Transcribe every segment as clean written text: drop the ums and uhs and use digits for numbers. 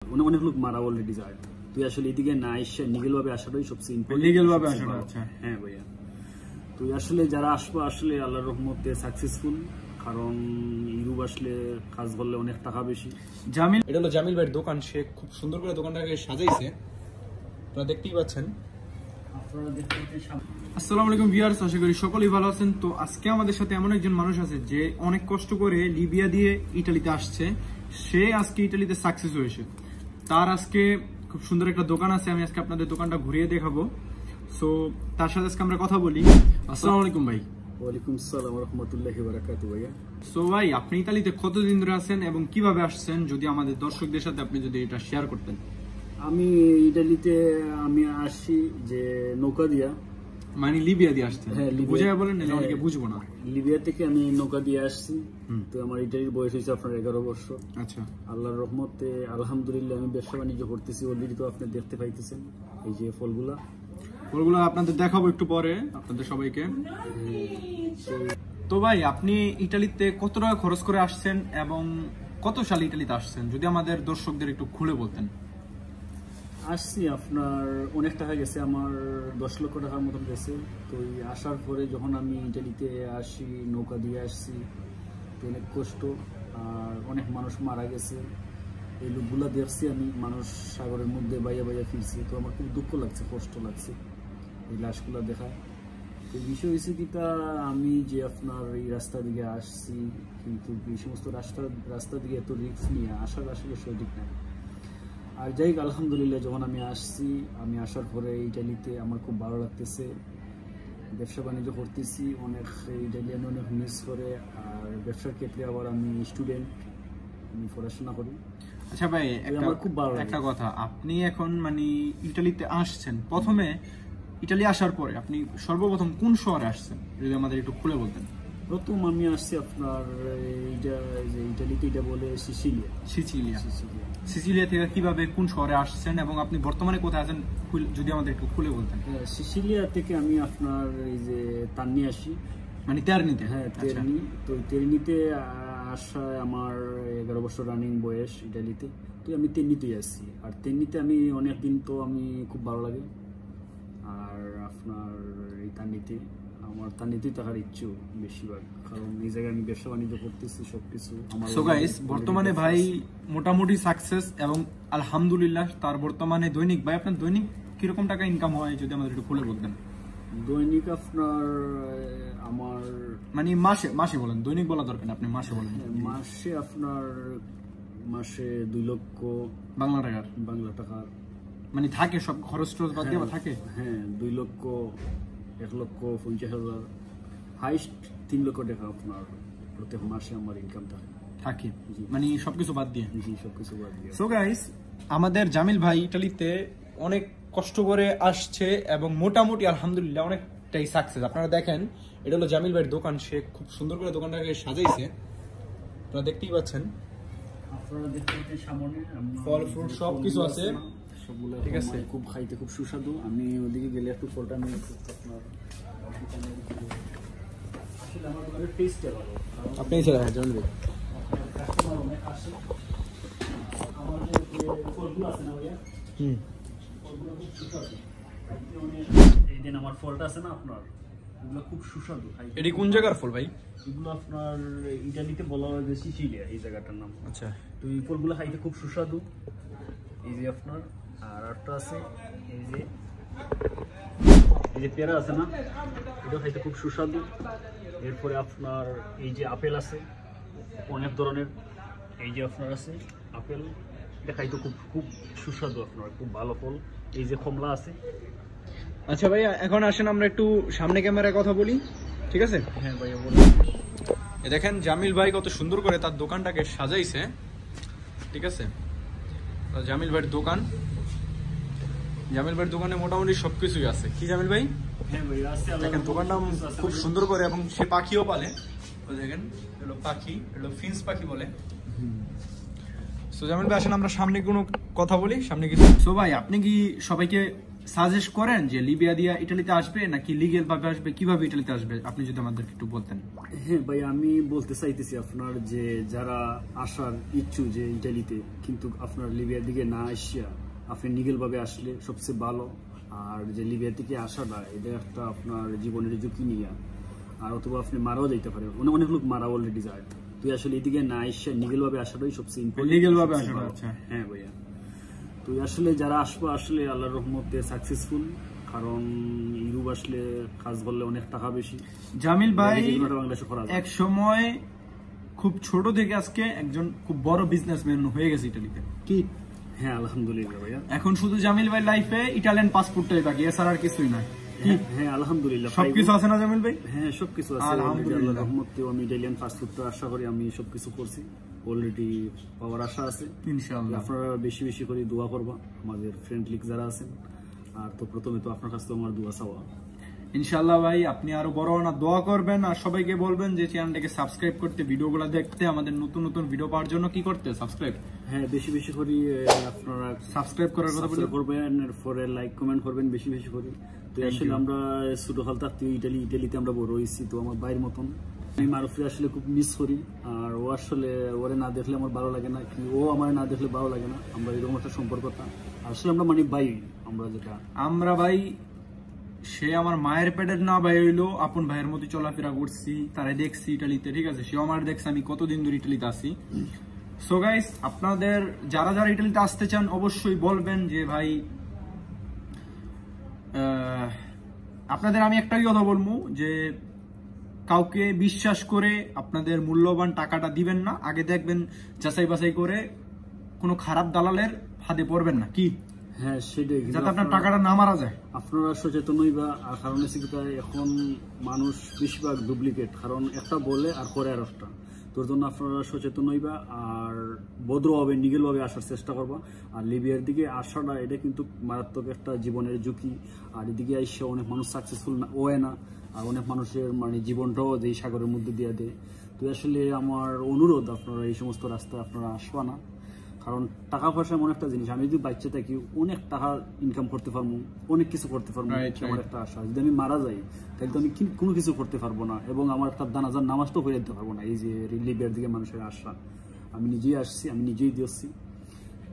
অনেক লোক মারা অলরেডি যায়। তুই আসলে এদিকে না এসে লিগেল ভাবে আসাটাই সবচেয়ে ইম্পর্টেন্ট। লিগেল ভাবে আসাটা, আচ্ছা হ্যাঁ ভাইয়া, তুই আসলে যারা আসবো আসলে আল্লাহর রহমতে সাকসেসফুল, কারণ ইউরোপ আসলে কাজ করলে অনেক টাকা বেশি। জামিল, এটা হলো জামিল ভাইয়ের দোকান। সে খুব সুন্দর করে দোকানটাকে সাজাইছে, আপনারা দেখতেই পাচ্ছেন। আসসালামু আলাইকুম ভিউয়ার্স, আশা করি সকলেই ভালো আছেন। তো আজকে আমাদের সাথে এমন একজন মানুষ আছে যে অনেক কষ্ট করে লিবিয়া দিয়ে ইটালিতে আসছে। সে আজকে ইটালিতে সাকসেস হয়েছে। তার আজকে খুব সুন্দর একটা দোকান আছে, আমি আজকে আপনাদের দোকানটা ঘুরিয়ে দেখাবো। সো তার সাথে আজকে আমরা কথা বলি। আসসালামু আলাইকুম ভাই। ওয়ালাইকুম আসসালাম ওয়া রাহমাতুল্লাহি ওয়া বারাকাতুহু। ভাইয়া, সো ভাই, আপনি ইতালিতে কতদিন ধরে আছেন এবং কিভাবে আসছেন, যদি আমাদের দর্শকদের সাথে আপনি যদি এটা শেয়ার করতেন। আমি ইটালিতে আসি যে নৌকা দিয়া, মানে লিবিয়া দিয়ে আসছেন? হ্যাঁ, বুঝাই বলেন, অনেকে বুঝবো না। লিবিয়া থেকে আমি নৌকা দিয়ে আসছি। তো আমার ইটালির বয়স হয়েছে আপনার 11 বছর। আচ্ছা, আল্লাহর রহমতে আলহামদুলিল্লাহ আমি ব্যবসা বাণিজ্য করতেছি। অলরেডি তো আপনি দেখতে পাইতেছেন এই যে ফলগুলা আপনাদের দেখাবো একটু পরে আপনাদের সবাইকে। তো ভাই, আপনি ইটালিতে কত টাকা খরচ করে আসছেন এবং কত সালে ইটালিতে আসছেন, যদি আমাদের দর্শকদের একটু খুলে বলতেন। আসছি আপনার অনেক টাকা গেছে, আমার 10 লক্ষ টাকার মতন গেছে। তো আসার পরে যখন আমি ইটালিতে আসি নৌকা দিয়ে আসছি, তো অনেক কষ্ট আর অনেক মানুষ মারা গেছে। এই লোকগুলা দেখছি আমি, মানুষ সাগরের মধ্যে বাইয়া বাইয়া ফিরছি। তো আমার খুব দুঃখ লাগছে, কষ্ট লাগছে এই লাশগুলা দেখা। তো বিষয় হয়েছে কিটা, আমি যে আপনার এই রাস্তা দিকে আসছি, কিন্তু এই সমস্ত রাস্তা দিকে এত রিস্ক নিয়ে আসার আসলে সঠিক নাই। আর যাই হোক, আলহামদুলিল্লাহ যখন আমি আসছি, আমি আসার পরে ইটালিতে আমার খুব ভালো লাগতেছে। ব্যবসা বাণিজ্য করতেছি, অনেক ইটালিয়ান অনেক মিস করে। আর ব্যবসার ক্ষেত্রে আবার আমি স্টুডেন্ট, আমি পড়াশোনা করি। আচ্ছা ভাই, আমার খুব ভালো একটা কথা, আপনি এখন মানে ইটালিতে আসছেন, প্রথমে ইটালি আসার পরে আপনি সর্বপ্রথম কোন শহরে আসছেন, যদি আমাদের একটু খুলে বলতেন। প্রথম আমি আসছি আপনার ইটালিতে, এটা বলে সিসিলিয়া। সিসিলিয়া থেকে কিভাবে কোন শহরে আসছেন এবং আপনি বর্তমানে কোথায় আছেন, যদি আমাদের একটু খুলে বলতেন। সিসিলিয়া থেকে আমি আপনার এই যে তান্নি আসি, মানে তেরনিতে। হ্যাঁ, তেরনি। তো তেরনিতে আসায় আমার 11 বছর রানিং বয়স ইটালিতে। তো আমি তেরনিতেই আসছি। আর তেরনিতে আমি অনেকদিন, তো আমি খুব ভালো লাগে। আর আপনার এই আমার তান্নিতেই থাকার ইচ্ছু বেশিরভাগ, কারণ এই জায়গায় আমি ব্যবসা বাণিজ্য করতেছি, সবকিছু আমার। সো গাইস, বর্তমানে ভাই মোটামুটি সাকসেস এবং আলহামদুলিল্লাহ। তার বর্তমানে দৈনিক, ভাই আপনার দৈনিক কিরকম টাকা ইনকাম হয়, যদি আমাদের একটু খুলে বলতেন। দৈনিক আপনার আমার মানে মাসে বলেন, দৈনিক বলা দরকার না, আপনি মাসে বলেন। মাসে আপনার 2 লক্ষ বাংলা টাকা মানে থাকে, সব খরচ টরচ বাদ দিয়ে থাকে। হ্যাঁ, 2 লক্ষ, 1,50,000, হাইস্ট 3 লক্ষ টাকা আপনার প্রত্যেক মাসে আমার ইনকাম থাকে, মানে সবকিছু বাদ দিয়ে। জি, সবকিছু বাদ দিয়ে। সো গাইস, আমাদের জামিল ভাই ইটালিতে অনেক কষ্ট করে আসছে এবং মোটামুটি আলহামদুলিল্লাহ অনেকটাই সাকসেস। আপনারা দেখেন, এটা হলো জামিল ভাইয়ের দোকান। সে খুব সুন্দর করে দোকানটাকে সাজাইছে, আপনারা দেখতেই পাচ্ছেন। আপনারা দেখতে সামনে ফল ফ্রুট সবকিছু আছে, সবগুলো ঠিক আছে। খুব খাইতে খুব সুস্বাদু। আমি ওদিকে গেলে একটু ফলটা নিয়ে আপনার আমার দোকানের টেস্টটা ভালো। আপনি ছিলেন জামিল ভাই। কাস্টমার অনেক আসে। আমার যে ফলগুলো আছে না ভাইয়া, ফলগুলো খুব সুস্বাদু। এই দিন আমার ফলটা আছে না আপনার, এগুলো খুব সুস্বাদু। এটি কোন জায়গার ফল ভাই? এগুলো আপনার ইটালিতে বলা হয় যে সিসিলিয়া, এই জায়গাটার নাম। আচ্ছা, তো এই ফলগুলো খাইতে খুব সুস্বাদু। এই যে আপনার আর একটা আছে, এই যে পেয়ারা আছে না, এটা খাইতে খুব সুস্বাদু। এরপরে আপনার এই যে আপেল আছে অনেক ধরনের, এই যে আপনার আছে আপেল, এটা খাইতে খুব সুস্বাদু, আপনার খুব ভালো ফল। এই যে কমলা আছে। আচ্ছা ভাইয়া, এখন আসেন আমরা একটু সামনে ক্যামেরায় কথা বলি, ঠিক আছে? হ্যাঁ ভাইয়া, বলুন। দেখেন জামিল ভাই কত সুন্দর করে তার দোকানটাকে সাজাইছে, ঠিক আছে? জামিল ভাইয়ের দোকান, জামিল ভাইয়ের দোকানে মোটামুটি সবকিছুই আছে। কি জামিল ভাই? হ্যাঁ ভাইয়া, আছে। দেখেন দোকানটা খুব সুন্দর করে, এবং সে পাখিও পালে। দেখেন, এগুলো পাখি, এগুলো ফিন্স পাখি বলে। সো জামিল ভাই, আসেন আমরা সামনে কোনো কথা বলি, সামনে কিছু। সো ভাই, আপনি কি সবাইকে সাজেস্ট করেন যে লিবিয়া দিয়ে ইটালিতে আসবে নাকি লিগেল ভাবে আসবে, কিভাবে ইটালিতে আসবে আপনি যদি আমাদেরকে একটু বলতেন। হ্যাঁ ভাই, আমি বলতে চাইতেছি আপনার যে যারা আসার ইচ্ছু যে ইটালিতে, কিন্তু আপনার লিবিয়ার দিকে না আসিয়া আপনি লিগেল ভাবে আসলে সবচেয়ে ভালো। আর যে লিবিয়া থেকে আসাটা এটা একটা আপনার জীবনের ঝুঁকি নিয়ে, আর অথবা আপনি মারাও যাইতে পারেন, অনেক লোক মারা অলরেডি যায়। তুই আসলে এদিকে না এসে লিগেল ভাবে আসাটাই সবচেয়ে ইম্পর্টেন্ট। লিগেল ভাবে আসাটা, আচ্ছা হ্যাঁ ভাইয়া। তুই আসলে যারা আসবো আসলে আল্লাহর রহমতে সাকসেসফুল, কারণ ইউরোপ আসলে কাজ করলে অনেক টাকা বেশি। জামিল ভাই বাংলাদেশে করা যায়। এক সময় খুব ছোট থেকে আজকে একজন খুব বড় বিজনেসম্যান হয়ে গেছে ইটালিতে, কি? হ্যাঁ আলহামদুলিল্লাহ ভাইয়া। এখন শুধু জামিল ভাই লাইফে ইটালিয়ান পাসপোর্টটাই বাকি, এছাড়া আর কিছুই নাই। হ্যাঁ আলহামদুলিল্লাহ, সবকিছু আছে না জামিল ভাই? হ্যাঁ সবকিছু আছে আলহামদুলিল্লাহ, রহমতে। আমি ইটালিয়ান পাসপোর্টটা আশা করি আমি সবকিছু করছি, অলরেডি পাওয়ার আশা আছে ইনশাআল্লাহ। আপনারা বেশি বেশি করে দোয়া করবা আমাদের ফ্রেন্ড লিগ যারা আছেন। আর তো প্রথমে তো আপনার কাছে আমার দোয়া চাওয়া ইনশাআল্লাহ ভাই, আপনি আরো বড় না দোয়া করবেন, আর সবাইকে বলবেন যে চ্যানেলটাকে সাবস্ক্রাইব করতে, ভিডিওগুলো দেখতে, আমাদের নতুন নতুন ভিডিও পাওয়ার জন্য কি করতে, সাবস্ক্রাইব। হ্যাঁ বেশি বেশি করে আপনারা সাবস্ক্রাইব করার কথা করবেন, এরপরে লাইক কমেন্ট করবেন বেশি বেশি করে। তো আসলে আমরা ছোট কাল থাকতে ইটালিতে আমরা বড় হয়েছি, তো আমার ভাইয়ের মতন। আমি মারুফকে আসলে খুব মিস করি, আর ও আসলে ওরে না দেখলে আমার ভালো লাগে না, কি ও আমার না দেখলে ভালো লাগে না। আমরা এরকম একটা সম্পর্কটা আসলে আমরা মানে ভাই, আমরা ভাই। সে আমার মায়ের পেটের না ভাই হইলো, আপন ভাইয়ের মতো চলাফেরা করছি, তারাই দেখছি ইটালিতে, ঠিক আছে? সেও আমার দেখছে আমি কতদিন ধরে ইটালিতে আসি। সো গাইস, আপনাদের যারা যারা ইটালিতে আসতে চান অবশ্যই বলবেন যে ভাই, আপনাদের আমি একটাই কথা বলবো যে কাউকে বিশ্বাস করে আপনাদের মূল্যবান টাকাটা দিবেন না, আগে দেখবেন যাচাই বাছাই করে, কোনো খারাপ দালালের ফাঁদে পড়বেন না, কি? হ্যাঁ সেটাই, যাতে আপনার টাকাটা না মারা যায়। আপনারা সচেতন হইবা। আর কারণ এখন মানুষ বেশিরভাগ ডুপ্লিকেট, কারণ একটা বলে আর করে আর একটা। তোর জন্য আপনারা সচেতন হইবা আর ভদ্রভাবে নিগেলভাবে আসার চেষ্টা করবা। আর লিবিয়ার দিকে আসাটা এটা কিন্তু মারাত্মক একটা জীবনের ঝুঁকি। আর এদিকে এসে অনেক মানুষ সাকসেসফুল না হয় না, আর অনেক মানুষের মানে জীবনটাও যেই সাগরের মধ্যে দিয়ে দেয়। তো আসলে আমার অনুরোধ, আপনারা এই সমস্ত রাস্তায় আপনারা আসবা না, কারণ টাকা পয়সা এমন একটা জিনিস, আমি যদি বাচ্চা থাকি অনেক টাকা ইনকাম করতে পারবো, অনেক কিছু করতে পারবো, আমার একটা আশা। যদি আমি মারা যাই তাহলে তো আমি কোনো কিছু করতে পারবো না, এবং আমার একটা জানাজার নামাজটাও করে দিতে পারবো না। এই যে লিবিয়ার দিকে মানুষের আশা, আমি নিজেই আসছি, আমি নিজেই দিচ্ছি।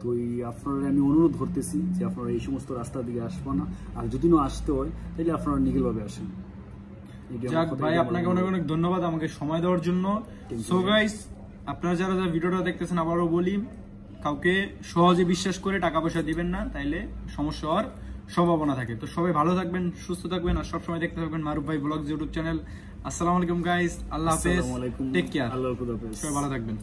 তো আপনারা আমি অনুরোধ করতেছি যে আপনারা এই সমস্ত রাস্তার দিকে আসবো না, আর যদি না আসতে হয় তাহলে আপনারা নিগেলভাবে আসেন। যাক ভাই, আপনাকে অনেক অনেক ধন্যবাদ আমাকে সময় দেওয়ার জন্য। সো গাইস, আপনারা যারা যারা ভিডিওটা দেখতেছেন, আবারও বলি, কাউকে সহজে বিশ্বাস করে টাকা পয়সা দিবেন না, তাইলে সমস্যা হওয়ার সম্ভাবনা থাকে। তো সবাই ভালো থাকবেন, সুস্থ থাকবেন, আর সবসময় দেখতে থাকবেন মারুফ ভাই ব্লগস ইউটিউব চ্যানেল। আসসালামু আলাইকুম গাইস, আল্লাহ হাফেজ, টেক কেয়ার, সবাই ভালো থাকবেন।